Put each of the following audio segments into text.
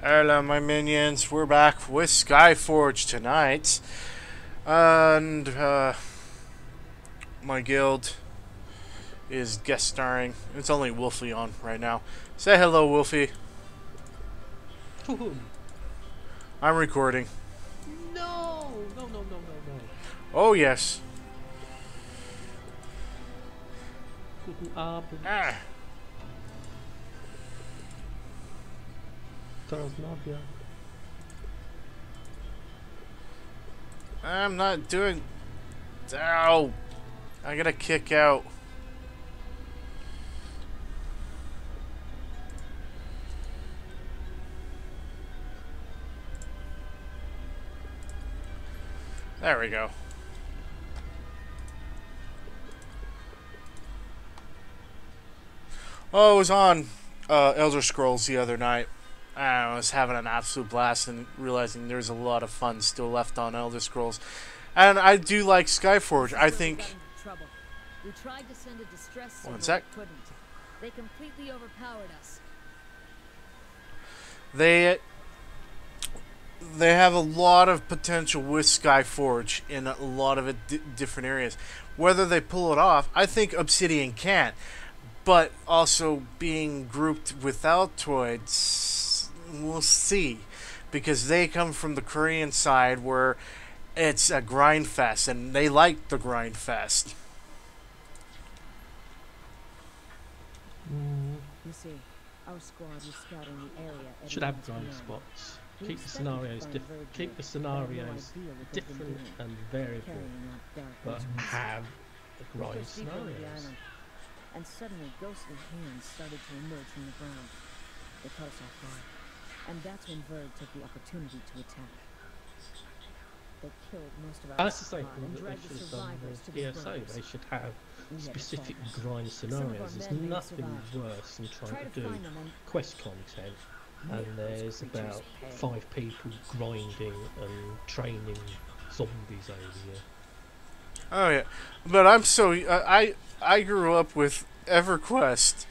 Hello, my minions. We're back with Skyforge tonight, and my guild is guest starring. It's only Wolfie on right now. Say hello, Wolfie. I'm recording. No! No, no, no, no, no. Oh yes. Guten Abend. Ah. Krasnavia. I'm not doing. Ow! I gotta kick out. There we go. Oh, I was on Elder Scrolls the other night. I was having an absolute blast and realizing there's a lot of fun still left on Elder Scrolls. And I do like Skyforge. I think... We tried to send a distress signal, One sec. but couldn't. They completely overpowered us. They have a lot of potential with Skyforge in a lot of different areas. Whether they pull it off, I think Obsidian can. But also being grouped with Altoids, we'll see. Because they come from the Korean side where it's a grind fest, and they like the grind fest. You see, our squad was scouting the area. Should have grind spots. Keep the scenarios different and variable, but have the grind scenarios. And suddenly, ghostly hands started to emerge from the ground. They caught us off guard, and that's when Verg took the opportunity to attack. They killed most of our That's the squad same and thing that dragged they the should have done survivors to with the ESO. grounds. They should have We had to specific fight them. grind Some of our scenarios. There's men may nothing survive. worse than Try trying to to do find them and quest content, and there's about 5 people grinding and training zombies over you. Oh yeah, but I'm so I grew up with EverQuest,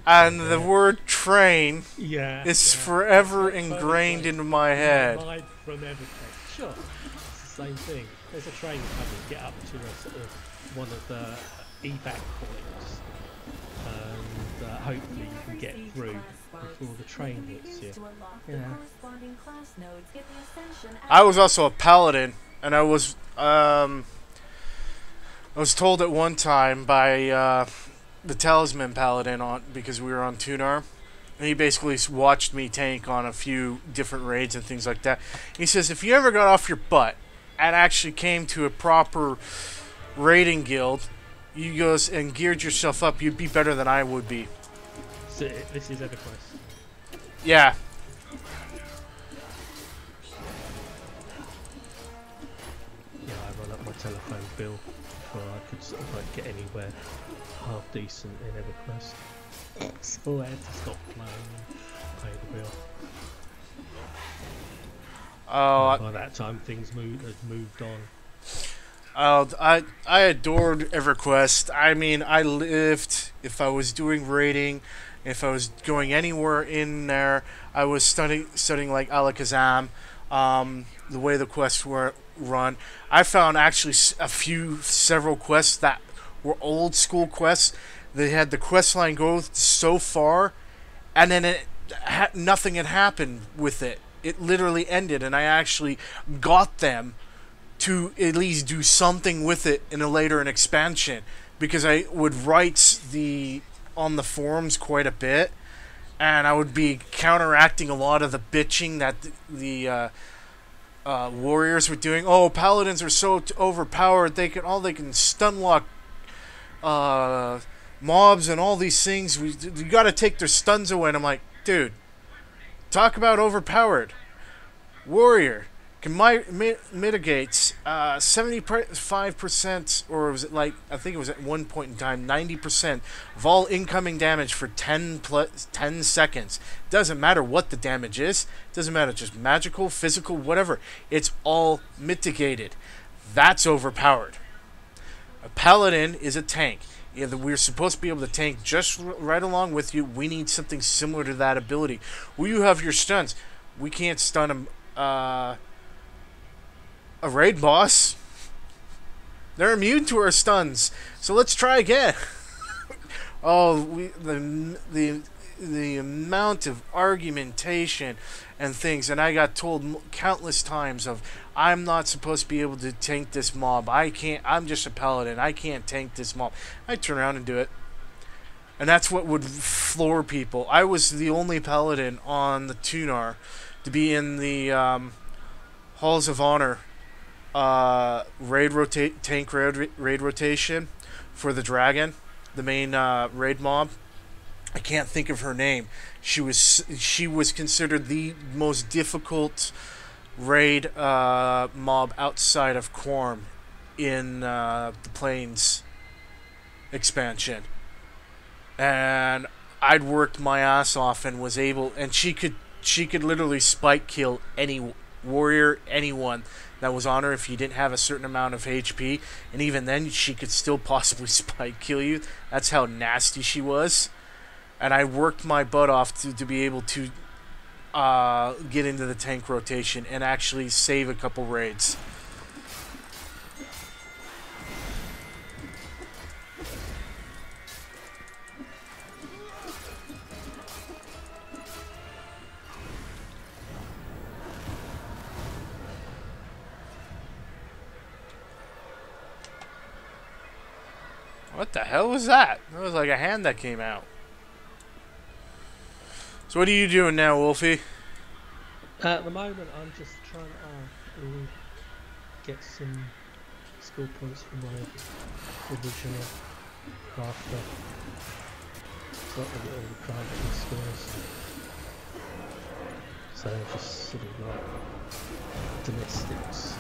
and the word train is forever ingrained into my head. From Everquest. Sure, it's the same thing. There's a train coming. Get up to a sort of one of the evac points, and hopefully you can get through before the train hits you. Yeah. I was also a paladin, and I was told at one time by the Talisman Paladin because we were on Tunar. And he basically watched me tank on a few different raids and things like that. He says, if you ever got off your butt and actually came to a proper raiding guild, you goes and geared yourself up, you'd be better than I would be. So this is EverQuest. Yeah. Yeah, I run up my telephone bill before I could sort of like get anywhere half decent in EverQuest. So I had to stop playing and pay the bill. Oh, by that time things had moved on. Oh, I adored EverQuest. I mean, I lived, if I was doing raiding, if I was going anywhere in there, I was studying like Alakazam, the way the quests were run. I found actually several quests that were old school quests. They had the quest line go so far, and then nothing had happened with it. It literally ended, and I actually got them to at least do something with it in an expansion, because I would write on the forums quite a bit, and I would be counteracting a lot of the bitching that the warriors were doing. Oh, paladins are so overpowered. They can stun lock mobs and all these things. You got to take their stuns away. And I'm like, dude, talk about overpowered. Warrior can mitigates 75%, or was it like, I think it was at one point in time 90% of all incoming damage for 10 seconds. Doesn't matter what the damage is. Doesn't matter, just magical, physical, whatever. It's all mitigated. That's overpowered. A paladin is a tank. Yeah, we're supposed to be able to tank just right along with you. We need something similar to that ability. Will you have your stuns? We can't stun a raid boss. They're immune to our stuns. So let's try again. Oh, the amount of argumentation and things, and I got told countless times of I'm not supposed to be able to tank this mob. I can't. I'm just a paladin. I can't tank this mob. I turn around and do it. And that's what would floor people. I was the only paladin on the Tunar to be in the Halls of Honor tank raid rotation for the dragon, the main raid mob. I can't think of her name. She was considered the most difficult raid mob outside of Quorum in the Plains expansion. And I'd worked my ass off and was able, and she could literally spike kill any warrior, anyone that was on her if you didn't have a certain amount of HP, and even then she could still possibly spike kill you. That's how nasty she was. And I worked my butt off to be able to get into the tank rotation and actually save a couple raids. What the hell was that? That was like a hand that came out. So what are you doing now, Wolfie? At the moment, I'm just trying to get some skill points for my original crafter. It's not all the crafting skills. So just sort of like domestics.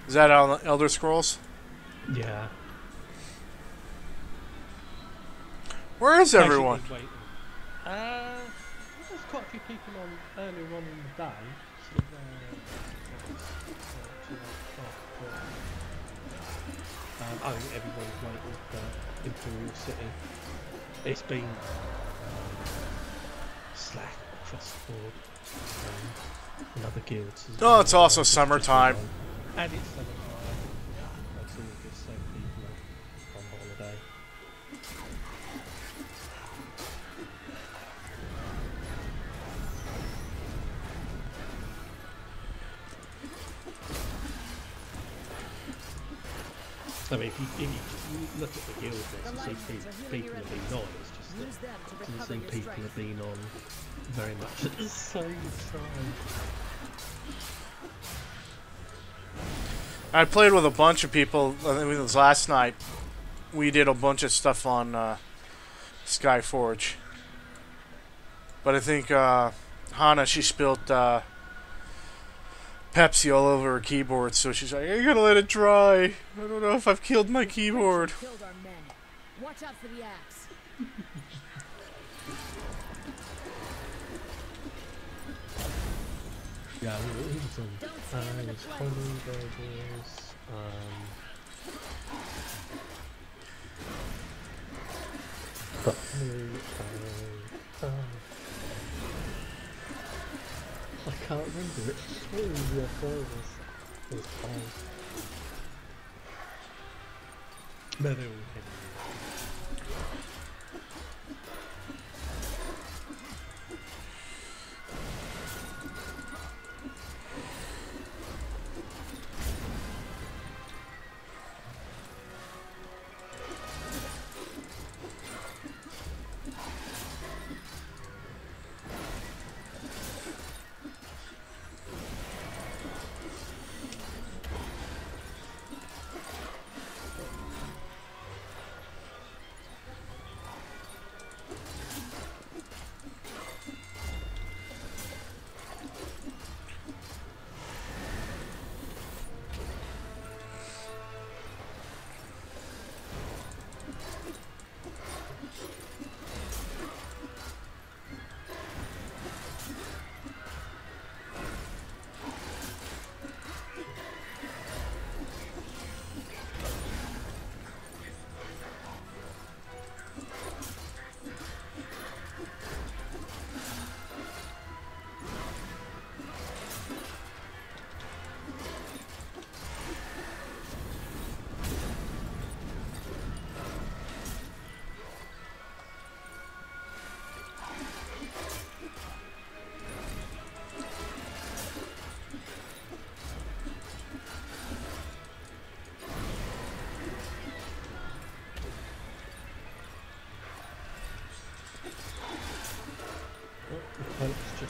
Is that on Elder Scrolls? Yeah. Where is everyone? There's quite a few people on earlier on in the day. Sort of, I think everyone's waiting for Imperial City. It's been slack across the board. And other guilds. Oh, it's also summertime. And it's summertime. That's all good, so people are on holiday. I mean, if you look at the guild list and see people have been on, it's just that you can see people have been on very much at the same time. I played with a bunch of people. I think it was last night. We did a bunch of stuff on Skyforge. But I think Hana, she spilled Pepsi all over her keyboard, so she's like, "I'm gonna let it dry. I don't know if I've killed my keyboard." Killed our men. Watch out for the axe. Yeah, it was Holly, there was, I can't remember it. It was fine. No, they all had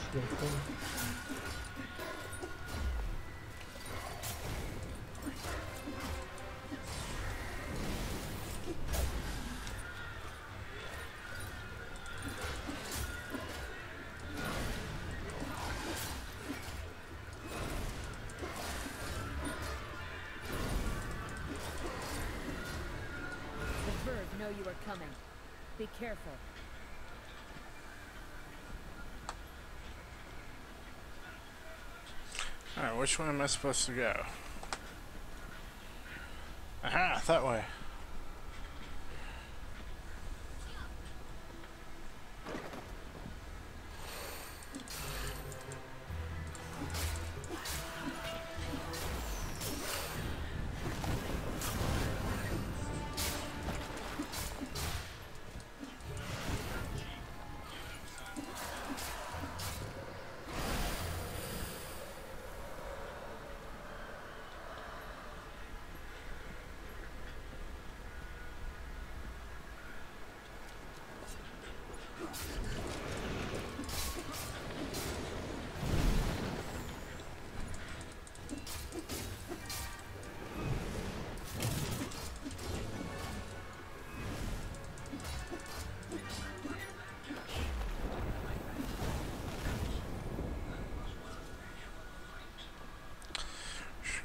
Still fun. The Verve know you are coming. Be careful. Alright, which way am I supposed to go? Aha, that way.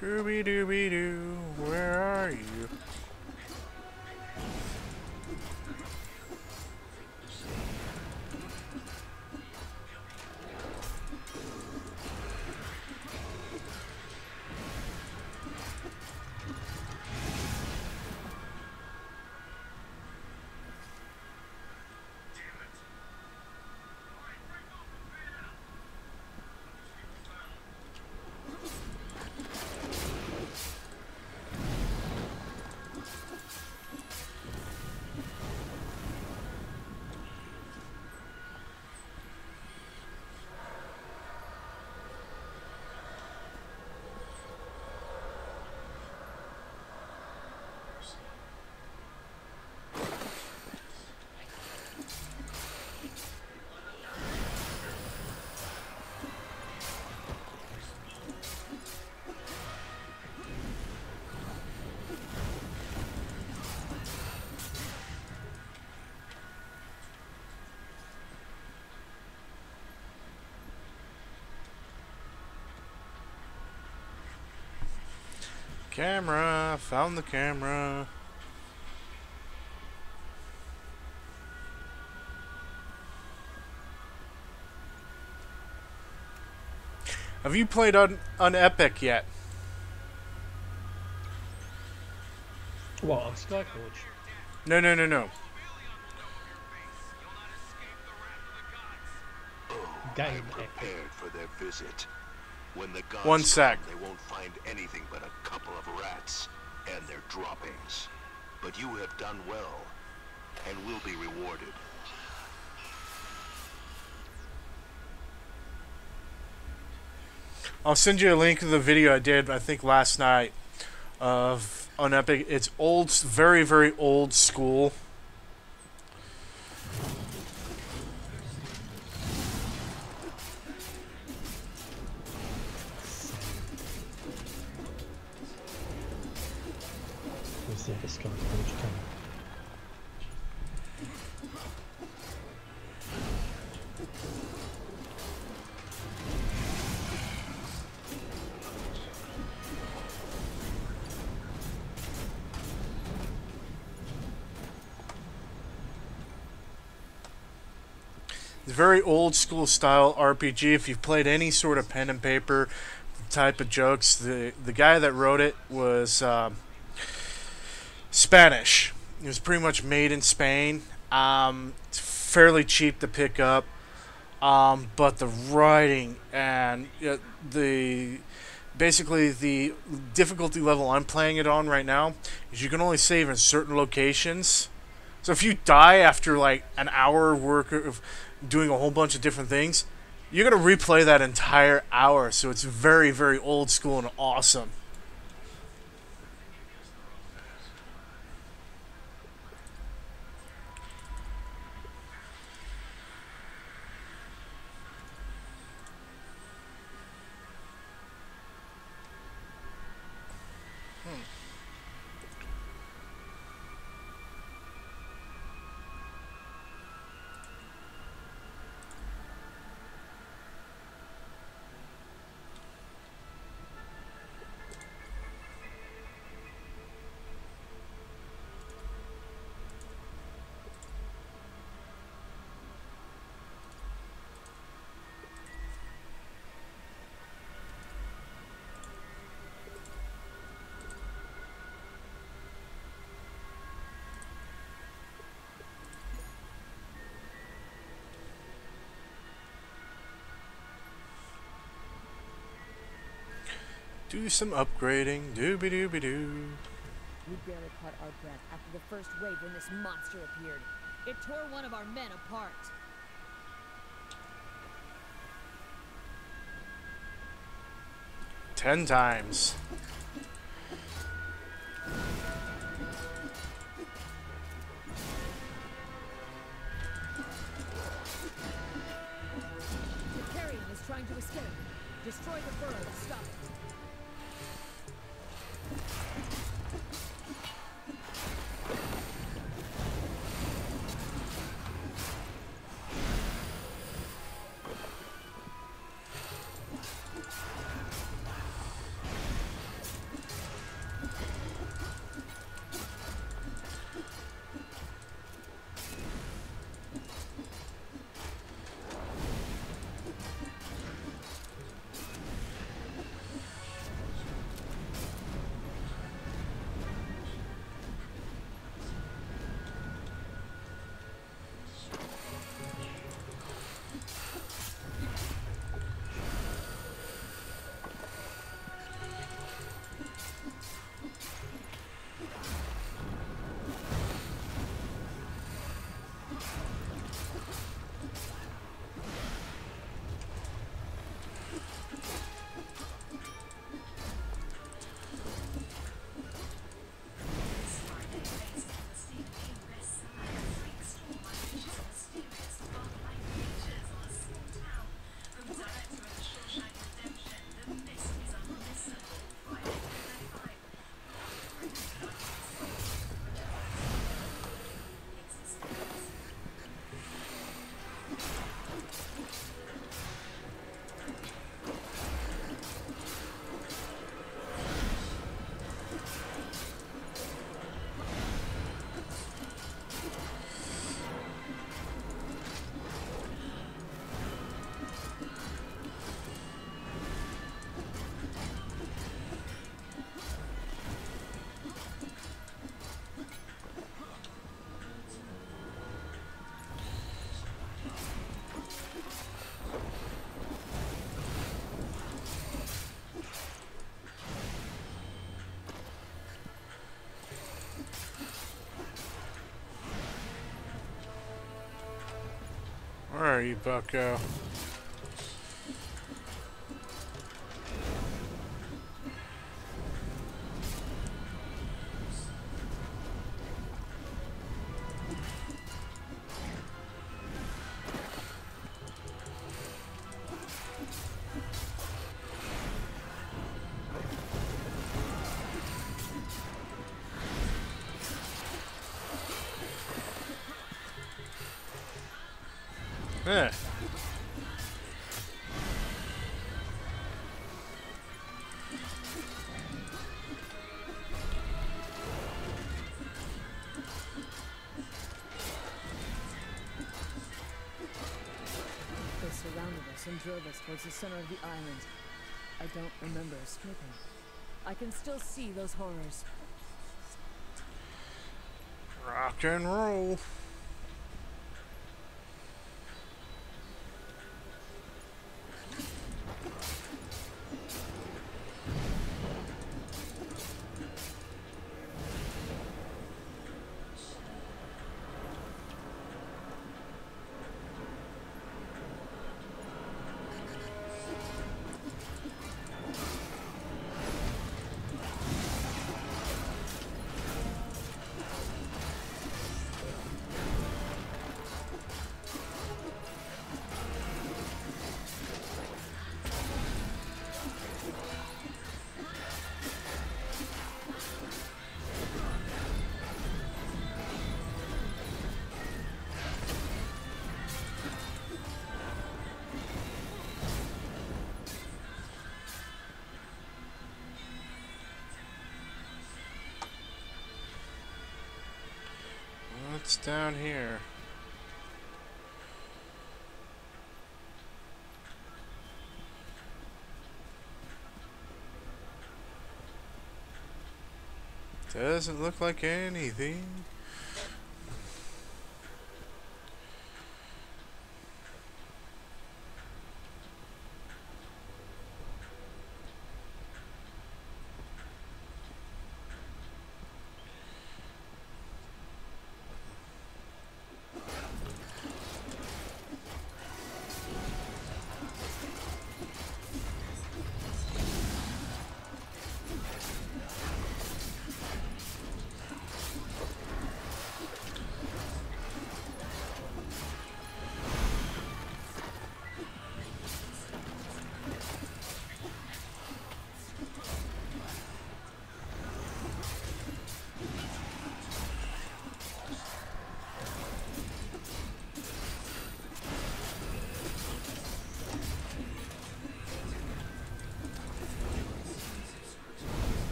Scooby-Dooby-Doo, where are you? Camera, found the camera. Have you played on Epic yet? What, on Skyforge? No, no, no, no. Game prepared for their visit. When the gods One sec. come, they won't find anything but a couple of rats and their droppings. But you have done well, and will be rewarded. I'll send you a link to the video I did, I think, last night of on Epic. It's old, very, very old school. We'll see if it's Skyforge coming. It's very old school style RPG. If you've played any sort of pen and paper type of jokes, the guy that wrote it was Spanish. It was pretty much made in Spain. It's fairly cheap to pick up, but the writing and the basically the difficulty level I'm playing it on right now is you can only save in certain locations. So if you die after like an hour work of doing a whole bunch of different things, you're gonna replay that entire hour. So it's very, very old school and awesome. Do some upgrading. Dooby dooby doo. We barely caught our breath after the first wave when this monster appeared. It tore one of our men apart. Ten times. The carrion is trying to escape. Destroy the burrow to stop it. Where are you, bucko? Eh. They surrounded us and drove us towards the center of the island. I don't remember escaping. I can still see those horrors. Rock and roll. What's down here? Doesn't look like anything.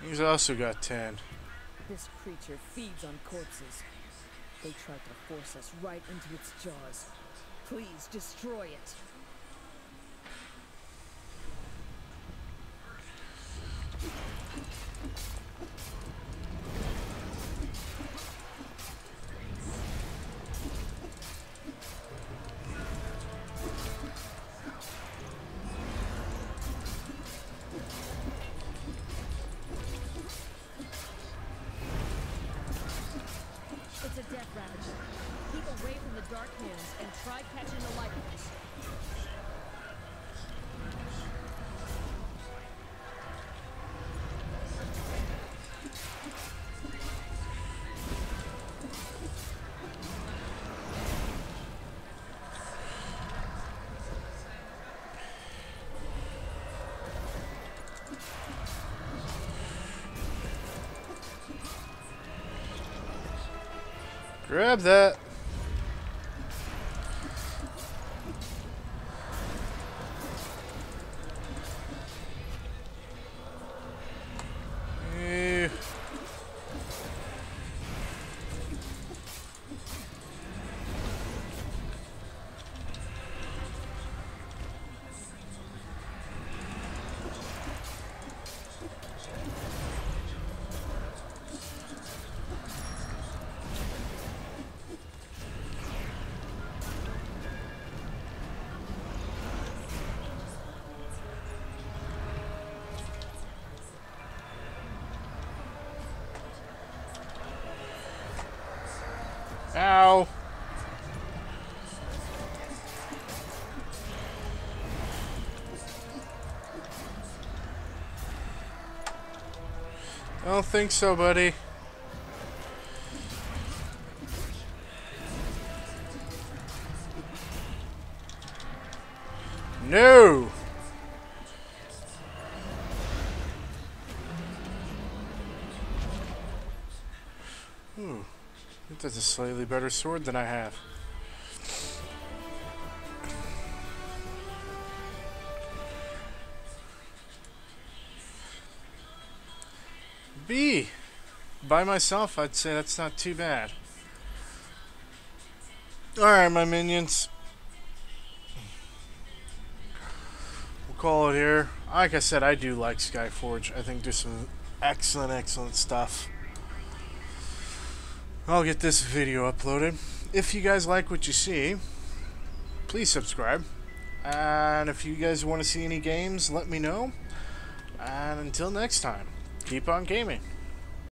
He's also got 10. This creature feeds on corpses. They tried to force us right into its jaws. Please destroy it. It's a death ravager. Keep away from the dark hands and try catching the light ones. Grab that. Eh. Ow. I don't think so, buddy. No. Ooh. I think that's a slightly better sword than I have. B. By myself, I'd say that's not too bad. Alright, my minions. We'll call it here. Like I said, I do like Skyforge. I think there's some excellent, excellent stuff. I'll get this video uploaded. If you guys like what you see, please subscribe. And if you guys want to see any games, let me know. And until next time, keep on gaming.